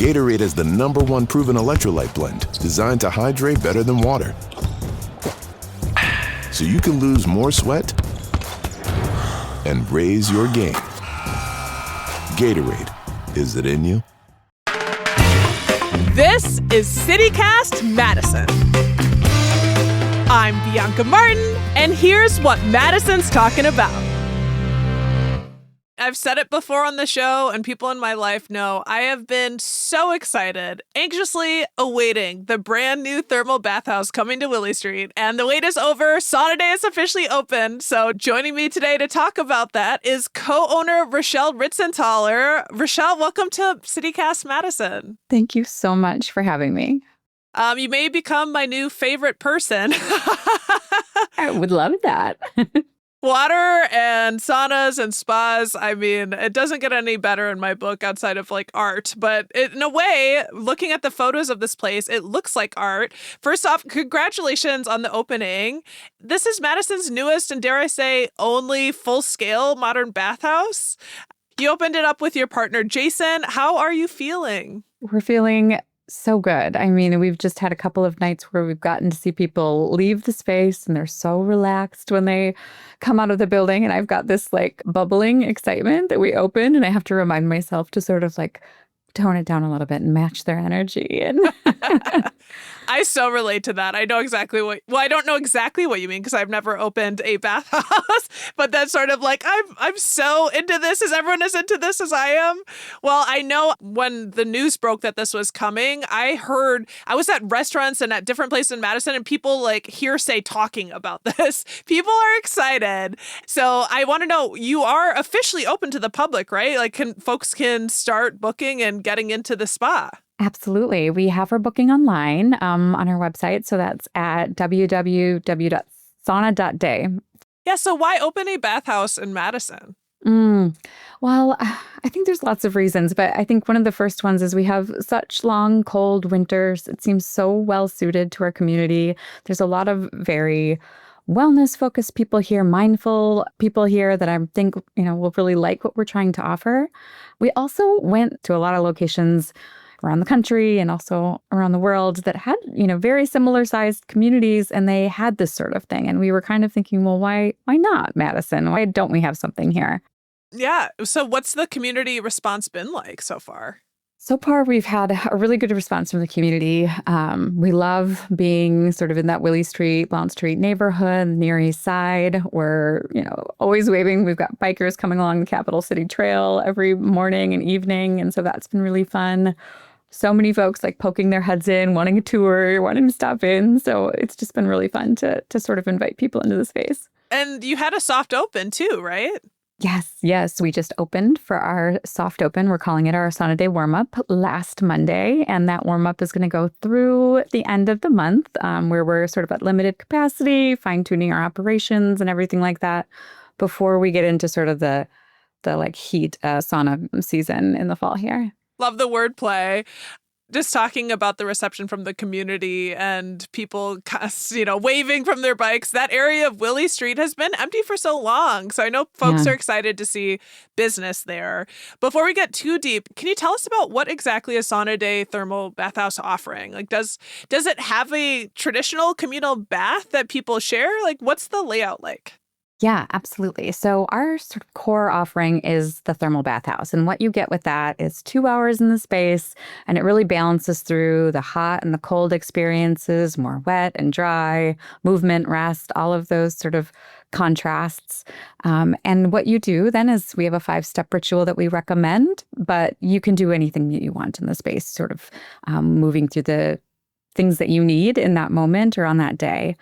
Gatorade is the #1 proven electrolyte blend designed to hydrate better than water. So you can lose more sweat and raise your game. Gatorade, is it in you? This is CityCast Madison. I'm Bianca Martin, and here's what Madison's talking about. I've said it before on the show, and people in my life know I have been so excited, anxiously awaiting the brand new thermal bathhouse coming to Willie Street. And the wait is over. Sauna Day is officially open. So joining me today to talk about that is co-owner Rochelle Ritzenthaler. Rochelle, welcome to CityCast Madison. Thank you so much for having me. You may become my new favorite person. I would love that. Water and saunas and spas, I mean, it doesn't get any better in my book outside of like art. But in a way, looking at the photos of this place, it looks like art. First off, congratulations on the opening. This is Madison's newest and, dare I say, only full-scale modern bathhouse. You opened it up with your partner, Jason. How are you feeling? We're feeling so good. I mean, we've just had a couple of nights where we've gotten to see people leave the space and they're so relaxed when they come out of the building. And I've got this like bubbling excitement that we opened, and I have to remind myself to sort of like tone it down a little bit and match their energy. And I so relate to that. I know exactly I don't know exactly what you mean because I've never opened a bathhouse, but that's sort of like, I'm so into this. Is everyone as into this as I am? Well, I know when the news broke that this was coming, I was at restaurants and at different places in Madison, and people like hearsay talking about this. People are excited. So I want to know, you are officially open to the public, right? Like folks can start booking and getting into the spa. Absolutely. We have our booking online on our website. So that's at www.sauna.day. Yeah. So why open a bathhouse in Madison? Well, I think there's lots of reasons, but I think one of the first ones is we have such long, cold winters. It seems so well suited to our community. There's a lot of very wellness-focused people here, mindful people here that I think, will really like what we're trying to offer. We also went to a lot of locations around the country and also around the world that had, very similar sized communities, and they had this sort of thing. And we were kind of thinking, well, why not Madison? Why don't we have something here? Yeah. So what's the community response been like so far? So far, we've had a really good response from the community. We love being sort of in that Willie Street, Blount Street neighborhood, near East Side. We're, always waving. We've got bikers coming along the Capital City Trail every morning and evening. And so that's been really fun. So many folks like poking their heads in, wanting a tour, wanting to stop in. So it's just been really fun to sort of invite people into the space. And you had a soft open too, right? Yes. We just opened for our soft open. We're calling it our Sauna Day warm-up last Monday. And that warm-up is going to go through the end of the month, where we're sort of at limited capacity, fine-tuning our operations and everything like that before we get into sort of the like heat sauna season in the fall here. Love the wordplay. Just talking about the reception from the community and people, waving from their bikes. That area of Willie Street has been empty for so long. So I know folks are excited to see business there. Before we get too deep, can you tell us about what exactly a Sauna Day thermal bathhouse offering? Like, does it have a traditional communal bath that people share? Like, what's the layout like? Yeah, absolutely. So our sort of core offering is the thermal bathhouse. And what you get with that is 2 hours in the space, and it really balances through the hot and the cold experiences, more wet and dry, movement, rest, all of those sort of contrasts. And what you do then is we have a 5-step ritual that we recommend, but you can do anything that you want in the space, sort of moving through the things that you need in that moment or on that day.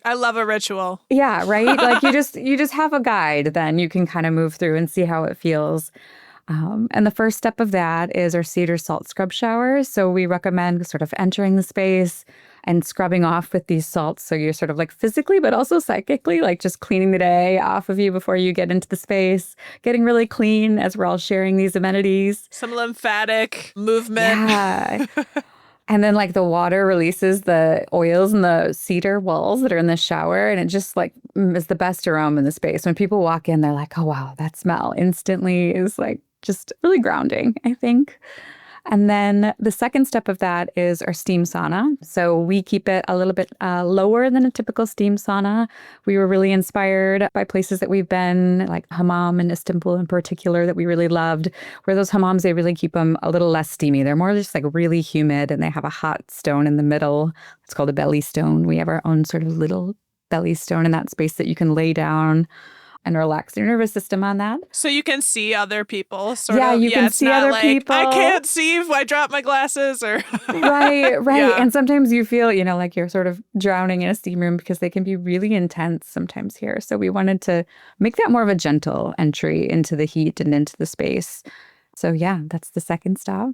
I love a ritual. Yeah, right? Like you just have a guide, then you can kind of move through and see how it feels. And the first step of that is our cedar salt scrub showers. So we recommend sort of entering the space and scrubbing off with these salts. So you're sort of like physically, but also psychically, like just cleaning the day off of you before you get into the space, getting really clean as we're all sharing these amenities. Some lymphatic movement. Yeah. And then like the water releases the oils and the cedar walls that are in the shower. And it just like is the best aroma in the space. When people walk in, they're like, oh, wow, that smell instantly is like just really grounding, I think. And then the second step of that is our steam sauna. So we keep it a little bit lower than a typical steam sauna. We were really inspired by places that we've been, like Hammam in Istanbul in particular, that we really loved, where those hammams, they really keep them a little less steamy. They're more just like really humid, and they have a hot stone in the middle. It's called a belly stone. We have our own sort of little belly stone in that space that you can lay down and relax your nervous system on that. So you can see other people, sort Yeah, of. you can it's see not other like, people. I can't see if I drop my glasses or. Right. Yeah. And sometimes you feel, like you're sort of drowning in a steam room because they can be really intense sometimes here. So we wanted to make that more of a gentle entry into the heat and into the space. So yeah, that's the second stop.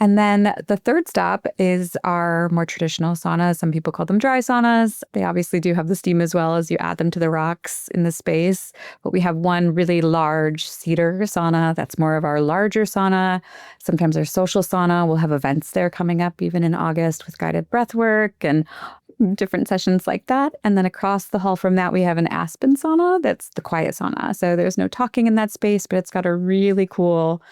And then the third stop is our more traditional saunas. Some people call them dry saunas. They obviously do have the steam as well as you add them to the rocks in the space. But we have one really large cedar sauna that's more of our larger sauna. Sometimes our social sauna. We'll have events there coming up even in August with guided breath work and different sessions like that. And then across the hall from that, we have an aspen sauna. That's the quiet sauna. So there's no talking in that space, but it's got a really cool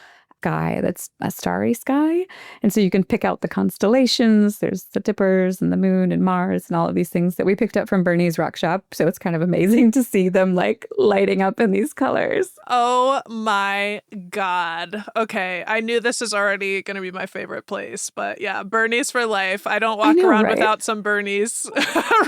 sky that's a starry sky. And so you can pick out the constellations. There's the dippers and the moon and Mars and all of these things that we picked up from Bernie's rock shop. So it's kind of amazing to see them like lighting up in these colors. Oh my God. Okay. I knew this is already going to be my favorite place, but yeah, Bernie's for life. I don't walk around right? without some Bernie's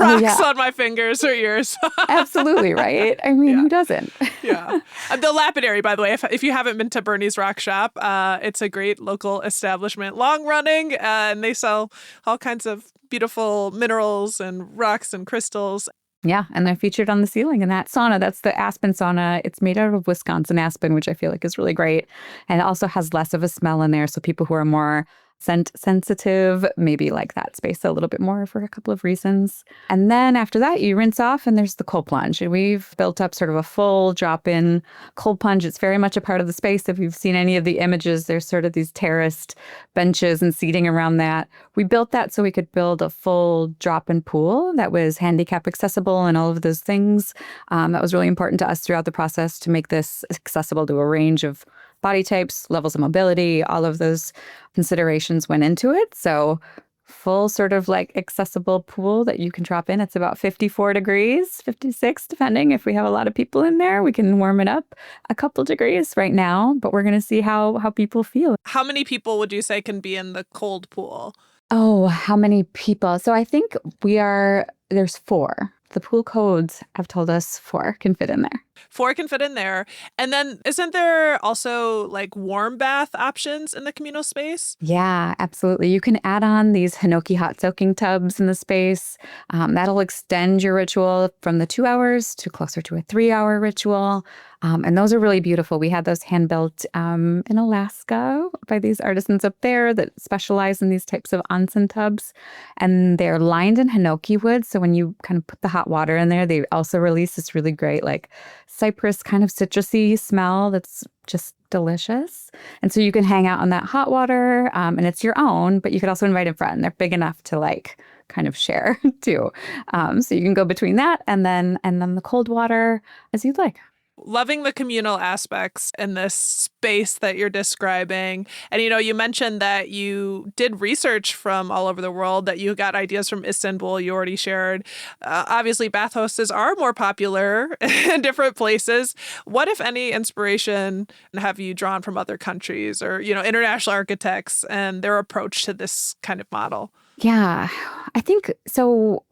rocks on my fingers or ears. Absolutely, right? I mean, who doesn't? Yeah. The Lapidary, by the way, if you haven't been to Bernie's rock shop, it's a great local establishment, long running, and they sell all kinds of beautiful minerals and rocks and crystals. Yeah, and they're featured on the ceiling in that sauna. That's the aspen sauna. It's made out of Wisconsin aspen, which I feel like is really great. And it also has less of a smell in there. So people who are more scent sensitive maybe like that space a little bit more for a couple of reasons. And then after that, you rinse off and there's the cold plunge. And we've built up sort of a full drop-in cold plunge. It's very much a part of the space. If you've seen any of the images, there's sort of these terraced benches and seating around that. We built that so we could build a full drop-in pool that was handicap accessible and all of those things. That was really important to us throughout the process to make this accessible to a range of body types, levels of mobility, all of those considerations went into it. So full sort of like accessible pool that you can drop in. It's about 54 degrees, 56, depending. If we have a lot of people in there, we can warm it up a couple degrees right now, but we're going to see how people feel. How many people would you say can be in the cold pool? Oh, how many people? So I think there's 4. The pool codes have told us 4 can fit in there. 4 can fit in there. And then isn't there also like warm bath options in the communal space? Yeah, absolutely. You can add on these Hinoki hot soaking tubs in the space. That'll extend your ritual from the 2 hours to closer to a 3-hour ritual. And those are really beautiful. We had those hand built in Alaska by these artisans up there that specialize in these types of onsen tubs. And they're lined in Hinoki wood. So when you kind of put the hot water in there, they also release this really great, like cypress kind of citrusy smell that's just delicious. And so you can hang out on that hot water and it's your own, but you could also invite a friend. They're big enough to like kind of share too. So you can go between that and then the cold water as you'd like. Loving the communal aspects in this space that you're describing. And, you mentioned that you did research from all over the world, that you got ideas from Istanbul, you already shared. Obviously, bathhouses are more popular in different places. What, if any, inspiration have you drawn from other countries or, international architects and their approach to this kind of model? Yeah, I think so.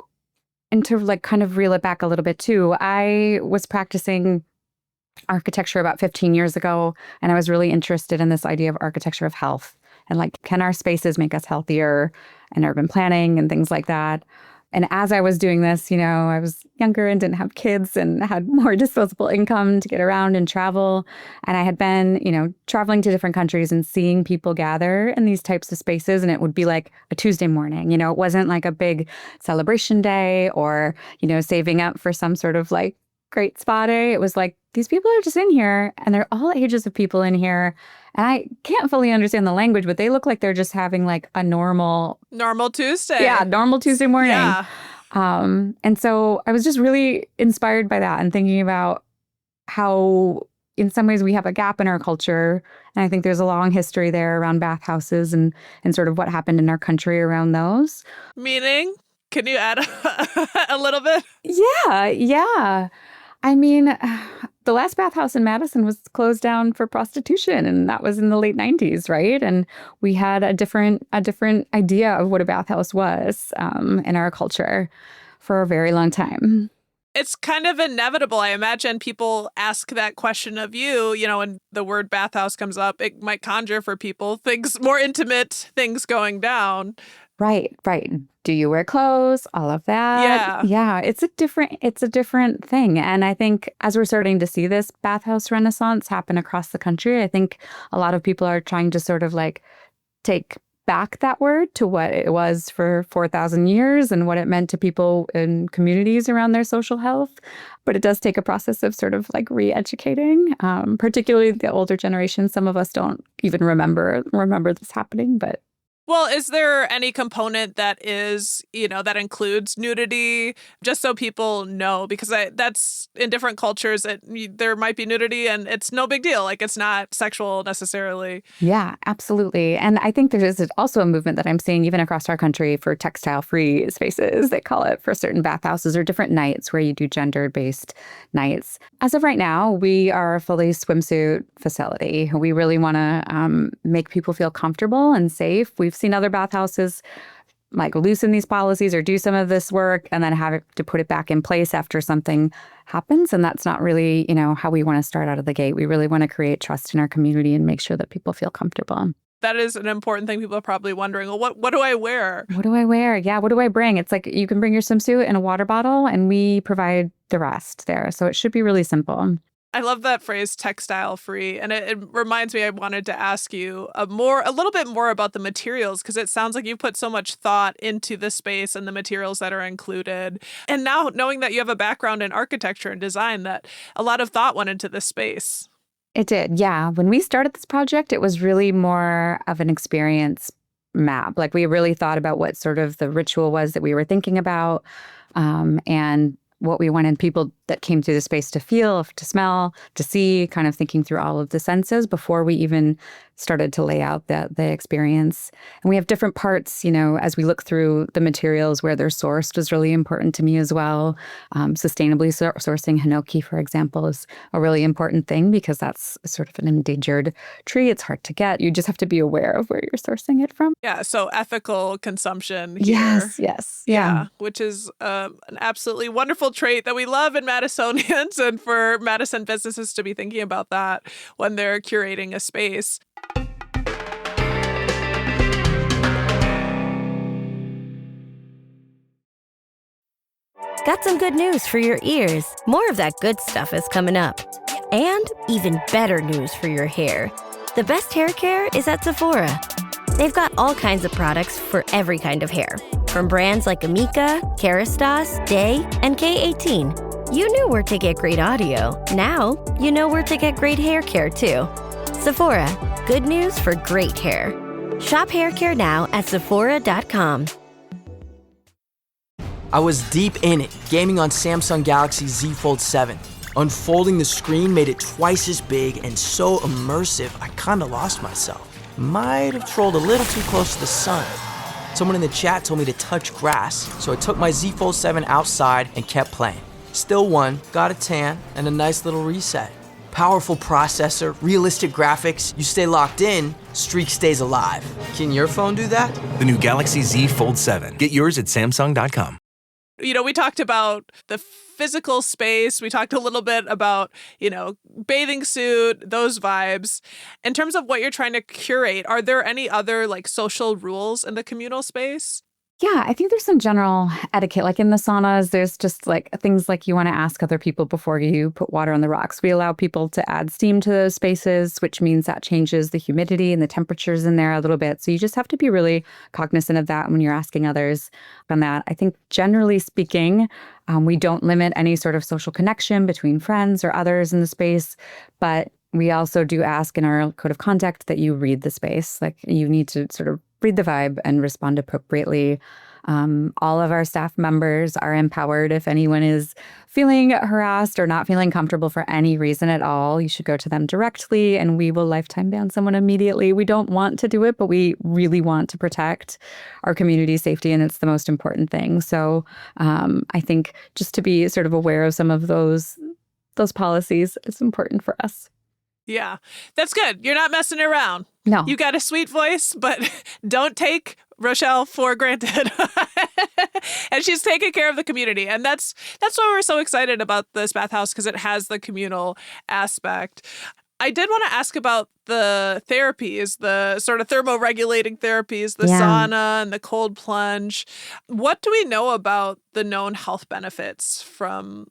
And to like kind of reel it back a little bit too, I was practicing architecture about 15 years ago, and I was really interested in this idea of architecture of health and like, can our spaces make us healthier, and urban planning and things like that. And as I was doing this, I was younger and didn't have kids and had more disposable income to get around and travel. And I had been, traveling to different countries and seeing people gather in these types of spaces. And it would be like a Tuesday morning, it wasn't like a big celebration day or, saving up for some sort of like great spa day. It was like, these people are just in here and they're all ages of people in here. And I can't fully understand the language, but they look like they're just having like a normal Tuesday. Yeah, normal Tuesday morning. Yeah. And so I was just really inspired by that and thinking about how in some ways we have a gap in our culture. And I think there's a long history there around bathhouses and sort of what happened in our country around those. Meaning, can you add a little bit? Yeah. I mean, the last bathhouse in Madison was closed down for prostitution, and that was in the late 90s, right? And we had a different idea of what a bathhouse was in our culture for a very long time. It's kind of inevitable. I imagine people ask that question of you, when the word bathhouse comes up, it might conjure for people things, more intimate things going down. Right. Do you wear clothes? All of that. Yeah. It's a different thing. And I think as we're starting to see this bathhouse renaissance happen across the country, I think a lot of people are trying to sort of like take back that word to what it was for 4,000 years and what it meant to people in communities around their social health. But it does take a process of sort of like re-educating, particularly the older generation. Some of us don't even remember this happening, but well, is there any component that is, that includes nudity, just so people know? Because that's in different cultures, there might be nudity and it's no big deal. Like, it's not sexual necessarily. Yeah, absolutely. And I think there is also a movement that I'm seeing even across our country for textile-free spaces, they call it, for certain bathhouses or different nights where you do gender-based nights. As of right now, we are a fully swimsuit facility. We really want to make people feel comfortable and safe. We've seen other bathhouses like loosen these policies or do some of this work and then have to put it back in place after something happens. And that's not really, how we want to start out of the gate. We really want to create trust in our community and make sure that people feel comfortable. That is an important thing. People are probably wondering, well, what do I wear? What do I wear? Yeah, what do I bring? It's like you can bring your swimsuit and a water bottle and we provide the rest there. So it should be really simple. I love that phrase, textile free. And it reminds me, I wanted to ask you a little bit more about the materials, because it sounds like you put so much thought into the space and the materials that are included. And now knowing that you have a background in architecture and design, that a lot of thought went into this space. It did. Yeah. When we started this project, it was really more of an experience map. Like we really thought about what sort of the ritual was that we were thinking about, and what we wanted people that came through the space to feel, to smell, to see, kind of thinking through all of the senses before we even started to lay out the experience. And we have different parts, as we look through the materials where they're sourced was really important to me as well. Sustainably sourcing hinoki, for example, is a really important thing because that's sort of an endangered tree. It's hard to get. You just have to be aware of where you're sourcing it from. Yeah, so ethical consumption here. Yes. Yeah, which is an absolutely wonderful trait that we love in Madisonians, and for Madison businesses to be thinking about that when they're curating a space. Got some good news for your ears. More of that good stuff is coming up. And even better news for your hair. The best hair care is at Sephora. They've got all kinds of products for every kind of hair. From brands like Amika, Kerastase, Day, and K18. You knew where to get great audio. Now, you know where to get great hair care, too. Sephora. Good news for great hair. Shop hair care now at Sephora.com. I was deep in it, gaming on Samsung Galaxy Z Fold 7. Unfolding the screen made it twice as big and so immersive, I kinda lost myself. Might have trolled a little too close to the sun. Someone in the chat told me to touch grass, so I took my Z Fold 7 outside and kept playing. Still won, got a tan, and a nice little reset. Powerful processor, realistic graphics, you stay locked in, streak stays alive. Can your phone do that? The new Galaxy Z Fold 7. Get yours at Samsung.com. We talked about the physical space. We talked a little bit about, bathing suit, those vibes. In terms of what you're trying to curate, are there any other social rules in the communal space? Yeah, I think there's some general etiquette. Like in the saunas, there's just things like you want to ask other people before you put water on the rocks. We allow people to add steam to those spaces, which means that changes the humidity and the temperatures in there a little bit. So you just have to be really cognizant of that when you're asking others on that. I think generally speaking, we don't limit any sort of social connection between friends or others in the space, but we also do ask in our code of conduct that you read the space. You need to sort of read the vibe and respond appropriately. All of our staff members are empowered. If anyone is feeling harassed or not feeling comfortable for any reason at all, you should go to them directly and we will lifetime ban someone immediately. We don't want to do it, but we really want to protect our community safety, and it's the most important thing. So I think just to be sort of aware of some of those policies is important for us. Yeah, that's good. You're not messing around. No. You got a sweet voice, but don't take Rochelle for granted. And she's taking care of the community. And that's why we're so excited about this bathhouse, because it has the communal aspect. I did want to ask about the therapies, the sort of thermoregulating therapies, the sauna and the cold plunge. What do we know about the known health benefits from,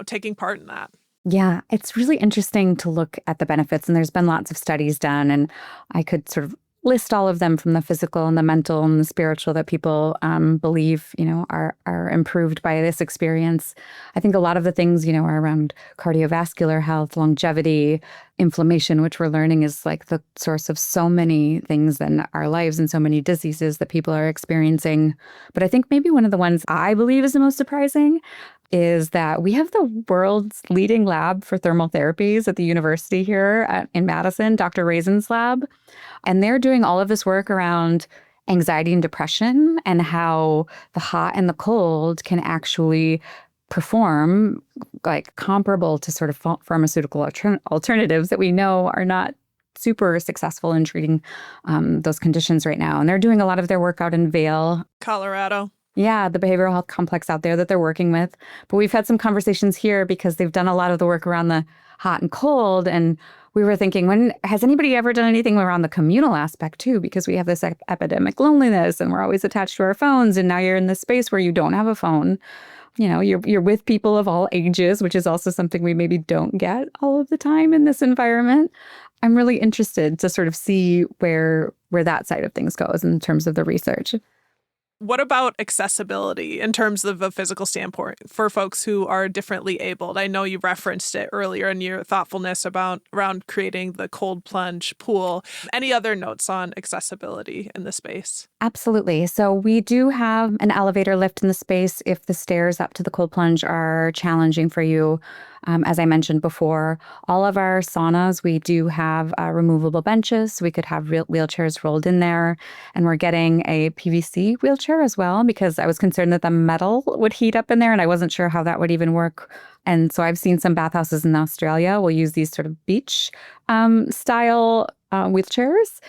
taking part in that? Yeah, it's really interesting to look at the benefits, and there's been lots of studies done, and I could sort of list all of them, from the physical and the mental and the spiritual, that people believe, are improved by this experience. I think a lot of the things, are around cardiovascular health, longevity, inflammation, which we're learning is like the source of so many things in our lives and so many diseases that people are experiencing. But I think maybe one of the ones I believe is the most surprising is that we have the world's leading lab for thermal therapies at the university here in Madison, Dr. Raisin's lab. And they're doing all of this work around anxiety and depression and how the hot and the cold can actually perform like comparable to sort of pharmaceutical alternatives that we know are not super successful in treating those conditions right now. And they're doing a lot of their work out in Vail, Colorado. Yeah, the behavioral health complex out there that they're working with. But we've had some conversations here because they've done a lot of the work around the hot and cold. And we were thinking, has anybody ever done anything around the communal aspect too? Because we have this epidemic loneliness and we're always attached to our phones. And now you're in this space where you don't have a phone. You're with people of all ages, which is also something we maybe don't get all of the time in this environment. I'm really interested to sort of see where that side of things goes in terms of the research. What about accessibility in terms of a physical standpoint for folks who are differently abled? I know you referenced it earlier in your thoughtfulness around creating the cold plunge pool. Any other notes on accessibility in the space? Absolutely. So we do have an elevator lift in the space if the stairs up to the cold plunge are challenging for you. As I mentioned before, all of our saunas, we do have removable benches. So we could have wheelchairs rolled in there. And we're getting a PVC wheelchair as well, because I was concerned that the metal would heat up in there and I wasn't sure how that would even work. And so I've seen some bathhouses in Australia will use these sort of beach style wheelchairs.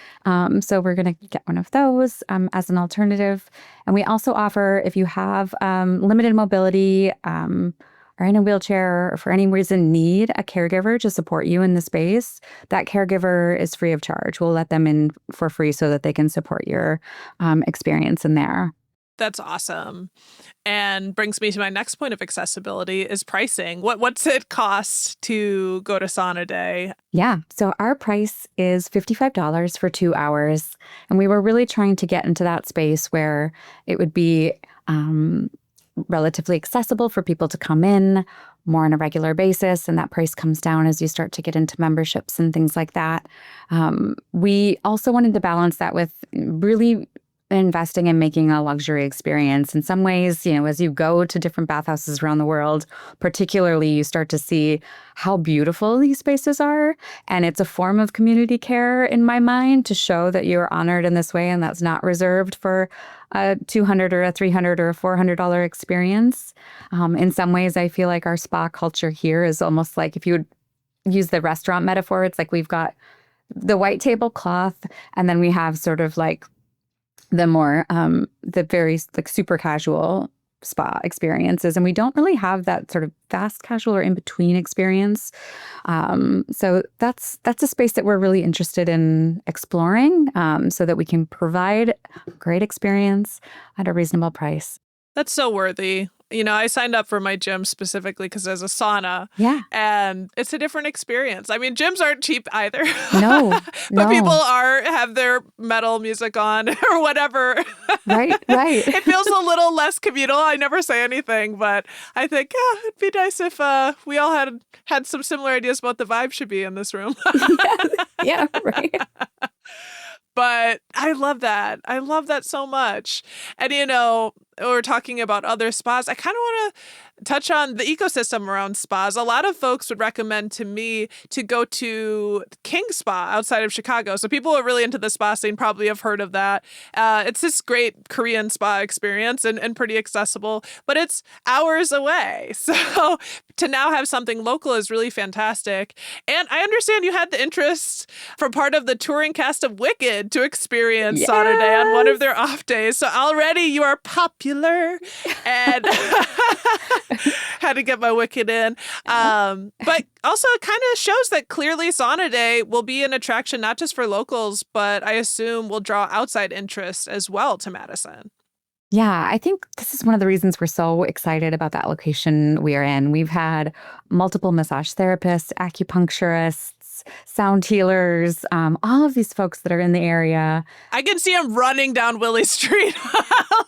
So we're going to get one of those as an alternative. And we also offer, if you have limited mobility, are in a wheelchair or for any reason need a caregiver to support you in the space, that caregiver is free of charge. We'll let them in for free so that they can support your experience in there. That's awesome. And brings me to my next point of accessibility is pricing. What's it cost to go to Sauna Day? Yeah. So our price is $55 for 2 hours. And we were really trying to get into that space where it would be relatively accessible for people to come in more on a regular basis. And that price comes down as you start to get into memberships and things like that. We also wanted to balance that with really investing in making a luxury experience. In some ways, as you go to different bathhouses around the world, particularly, you start to see how beautiful these spaces are. And it's a form of community care in my mind to show that you're honored in this way and that's not reserved for a $200 or a $300 or a $400 experience. In some ways, I feel like our spa culture here is almost like, if you would use the restaurant metaphor, it's like we've got the white tablecloth and then we have sort of like the more, the very like super casual spa experiences. And we don't really have that sort of fast casual or in between experience. So that's a space that we're really interested in exploring so that we can provide a great experience at a reasonable price. That's so worthy. I signed up for my gym specifically because there's a sauna. Yeah. And it's a different experience. I mean, gyms aren't cheap either. No. But people have their metal music on or whatever. Right. It feels a little less communal. I never say anything, but I think it'd be nice if we all had some similar ideas about the vibe should be in this room. Yeah, right. But I love that. I love that so much. And, or talking about other spas, I kind of want to touch on the ecosystem around spas. A lot of folks would recommend to me to go to King Spa outside of Chicago. So people who are really into the spa scene probably have heard of that. It's this great Korean spa experience and pretty accessible, but it's hours away. So to now have something local is really fantastic. And I understand you had the interest from part of the touring cast of Wicked to experience Saturday on one of their off days. So already you are popular and had to get my Wicked in. But also it kind of shows that clearly Sauna Day will be an attraction not just for locals, but I assume will draw outside interest as well to Madison. Yeah, I think this is one of the reasons we're so excited about that location we are in. We've had multiple massage therapists, acupuncturists, sound healers, all of these folks that are in the area. I can see them running down Willie Street.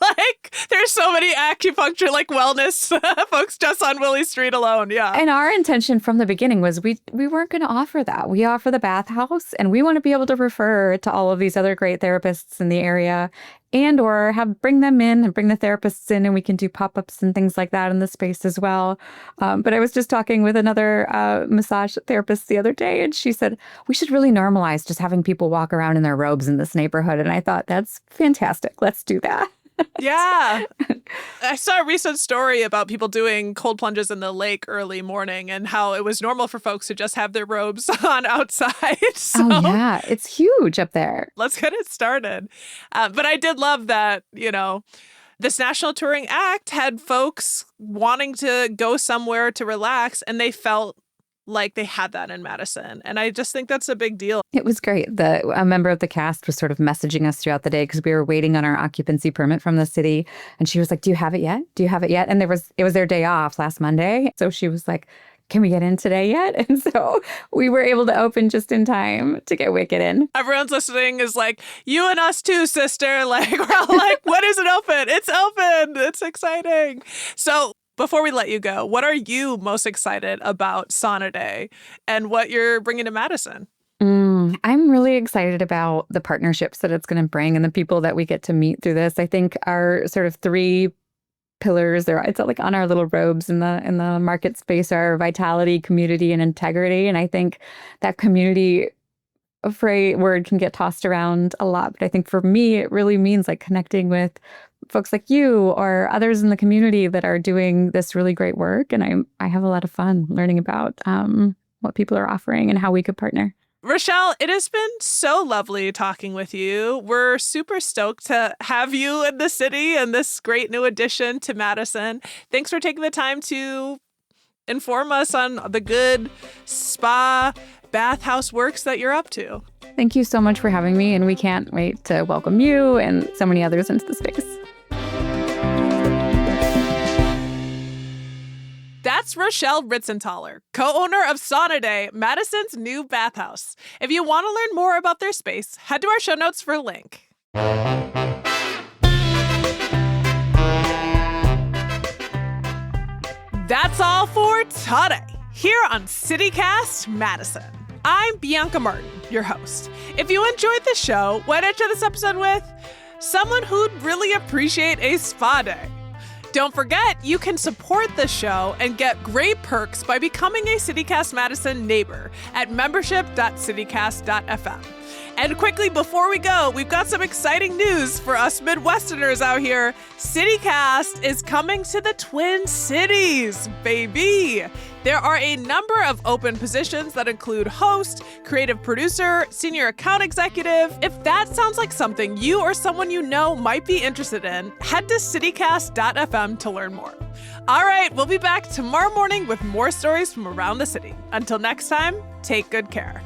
Like, there's so many acupuncture, like wellness folks just on Willie Street alone. Yeah. And our intention from the beginning was we weren't going to offer that. We offer the Bathhouse, and we want to be able to refer to all of these other great therapists in the area, and or bring them in and bring the therapists in, and we can do pop-ups and things like that in the space as well. But I was just talking with another massage therapist the other day, and she said, we should really normalize just having people walk around in their robes in this neighborhood. And I thought, that's fantastic. Let's do that. Yeah. I saw a recent story about people doing cold plunges in the lake early morning and how it was normal for folks to just have their robes on outside. So oh, yeah. It's huge up there. let's get it started. But I did love that, this National Touring Act had folks wanting to go somewhere to relax, and they felt like they had that in Madison. And I just think that's a big deal. It was great. A member of the cast was sort of messaging us throughout the day because we were waiting on our occupancy permit from the city. And she was like, do you have it yet? Do you have it yet? And it was their day off last Monday. So she was like, can we get in today yet? And so we were able to open just in time to get Wicked in. Everyone's listening is like, you and us too, sister. Like, we're all like, when is it open? It's open. It's exciting. So before we let you go, what are you most excited about Sauna Day and what you're bringing to Madison? I'm really excited about the partnerships that it's going to bring and the people that we get to meet through this. I think our sort of three pillars, it's like on our little robes in the market space, are vitality, community, and integrity. And I think that community word can get tossed around a lot. But I think for me, it really means like connecting with folks like you or others in the community that are doing this really great work. And I have a lot of fun learning about what people are offering and how we could partner. Rochelle, it has been so lovely talking with you. We're super stoked to have you in the city and this great new addition to Madison. Thanks for taking the time to inform us on the good spa bathhouse works that you're up to. Thank you so much for having me, and we can't wait to welcome you and so many others into the space. That's Rochelle Ritzenthaler, co-owner of Sauna Day, Madison's new bathhouse. If you want to learn more about their space, head to our show notes for a link. That's all for today, here on CityCast Madison. I'm Bianca Martin, your host. If you enjoyed the show, what did you this episode with? Someone who'd really appreciate a spa day. Don't forget, you can support the show and get great perks by becoming a CityCast Madison neighbor at membership.citycast.fm. And quickly before we go, we've got some exciting news for us Midwesterners out here. CityCast is coming to the Twin Cities, baby. There are a number of open positions that include host, creative producer, senior account executive. If that sounds like something you or someone you know might be interested in, head to citycast.fm to learn more. All right, we'll be back tomorrow morning with more stories from around the city. Until next time, take good care.